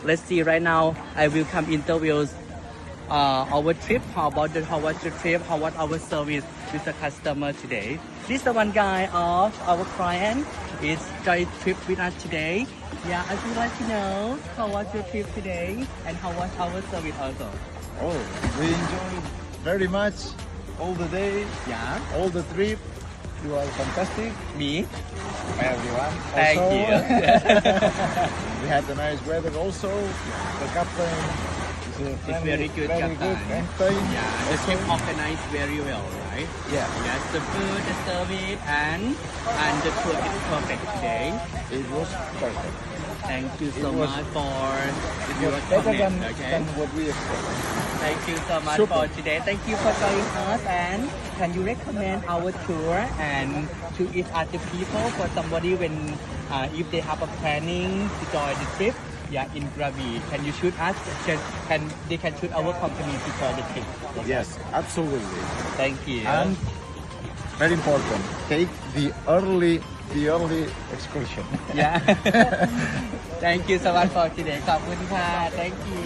let's see right now. I will come interviews our trip. How was the trip? How was our service with the customer today? This is the one guy of our client is join trip with us today. Yeah, I would like to know how was your trip today and how was our service also. Oh, we enjoyed very much all the day, Yeah, all the trip. You are fantastic, me. everyone. Thank Also, you. we had a nice weather also. The captain is a friendly, very good captain. captain. Yeah, the trip organized very well, right? Yeah, Yes, the food, the service, and the tour is perfect today. it was perfect. Thank you so It was- much for It your was better comment. Okay. than what we expected. Thank you so much Super. for today. Thank you for joining us. And can you recommend our tour and to each other people for somebody when if they have a planning to join the trip? Yeah, in Krabi. Can you shoot us? They can shoot our company to join the trip? Yes, absolutely. Thank you. And very important, take the early excursion. Yeah. Thank you so much for today. ขอบคุณค่ะ Thank you.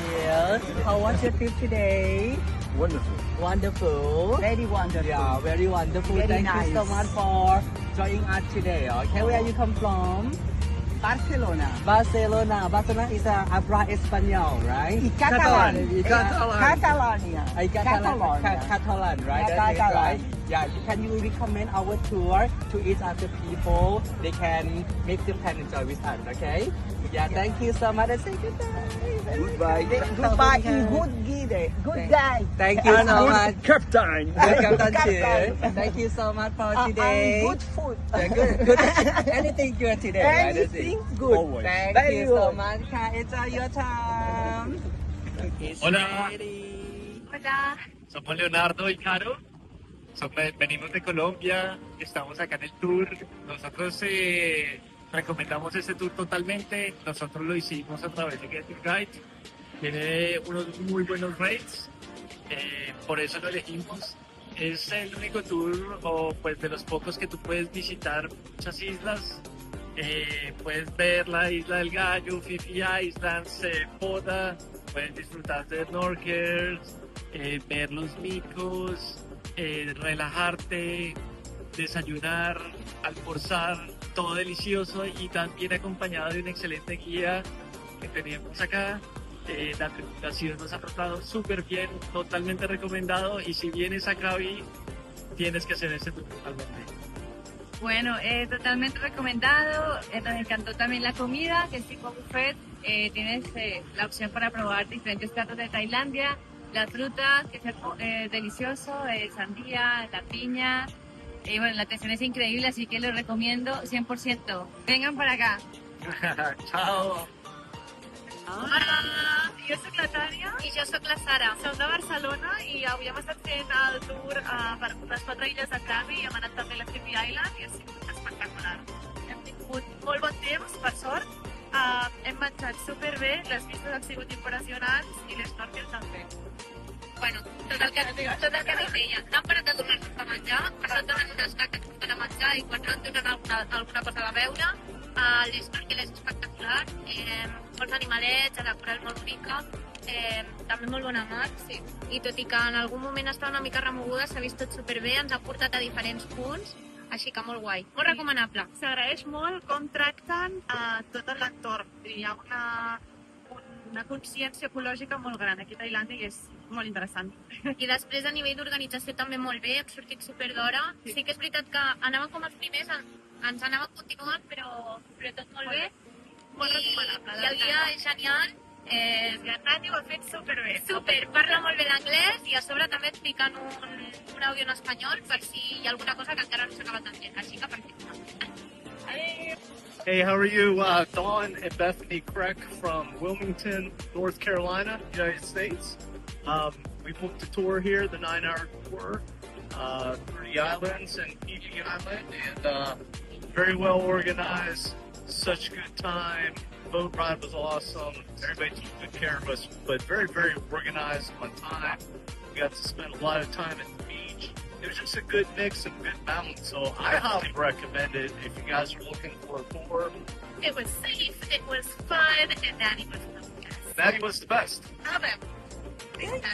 How was your trip today? Wonderful. Wonderful. Very wonderful. Yeah, very wonderful. Very Thank you so nice. much for joining us today. Okay, where you come from? Barcelona. Barcelona. Barcelona is a Abra Espanol, right? Catalan. Catalan. Catalonia. Catalan, Catalan, right? Yeah, That's it, Catalan. right? Yeah, can you recommend our tour to each other people? They can make the plan enjoy with us, okay? Yeah, thank you so much. And say goodbye. Goodbye. Goodbye in good guide. Good day. Thank you so much. Captain. Good Captain Captain. Chi. Thank you so much for And today. good food. Yeah, good. Anything good today, right? That's it. Anything good. Always. Thank Very you so good. much. Enjoy your time. It's Hola. ready. Hola, Somos Leonardo y Caro. Venimos de Colombia, estamos acá en el tour. Nosotros recomendamos este tour totalmente. Nosotros lo hicimos a través de Get Your Guide. Tiene unos muy buenos rates, por eso lo elegimos. Es el único tour, o pues de los pocos que tú puedes visitar muchas islas. Puedes ver la isla del Gallo, Fifi Islands, Poda. Puedes disfrutar de snorkels, ver los micos, relajarte, desayunar, almorzar, todo delicioso y también acompañado de un excelente guía que tenemos acá. La tripulación nos ha tratado súper bien, totalmente recomendado, y si vienes a Krabi tienes que hacer este tour totalmente. bueno, totalmente recomendado. Nos encantó también la comida, que es tipo buffet. Tienes la opción para probar diferentes platos de Tailandia. La fruta, que es delicioso, sandía, la piña. Y bueno, la atención es increíble, así que lo recomiendo 100%. Vengan para acá. Chao! Hola, jo soc la Tània. I jo soc la Sara. Som de Barcelona i avui hem estat fent el tour per les 4 illes de Krabi i hem anat també a la Fifi Island i ha sigut espectacular. Hem tingut molt bon temps, per sort. Hem menjat superbé, les vistes han sigut impressionants i l'esnorkel també. Bueno, tot el que dic deia, no han parat de donar-nos de menjar, per tant donen un snack que ens a menjar i quan no ens donen alguna cosa de beure. L'esnorkel és espectacular, molts animalets, la coral molt bonica, també molt bona mar, sí. I tot i que en algun moment està una mica remoguda, s'ha vist tot superbé, ens ha portat a diferents punts, així que molt guai, molt recomanable. S'agraeix molt com tracten tot l'entorn. Hi ha una consciència ecològica molt gran aquí a Tailàndia i és molt interessant. I després a nivell d'organització també molt bé, hem sortit super d'hora. Sí que és veritat que anàvem com els primers, ens anàvem continuant, però tot molt bé. Molt recomanable. I el guia és genial. La Tània ho ha fet superbé. Super, parla molt bé l'anglès i a sobre també et fiquen un àudio en espanyol per si hi ha alguna cosa que encara no s'acaba entenent, així que perfecte. Hey, how are you? Dawn and Bethany Kreck from Wilmington, North Carolina, United States. We booked a tour here, the 9-hour tour through the islands and Fiji Island, and very well organized, such a good time. Boat ride was awesome. Everybody took good care of us, but very, very organized, on time. We got to spend a lot of time at the beach. It was just a good mix and good balance, so I highly recommend it if you guys are looking for a tour. It was safe, it was fun, and Danny was with us. Mary was the best. A veure.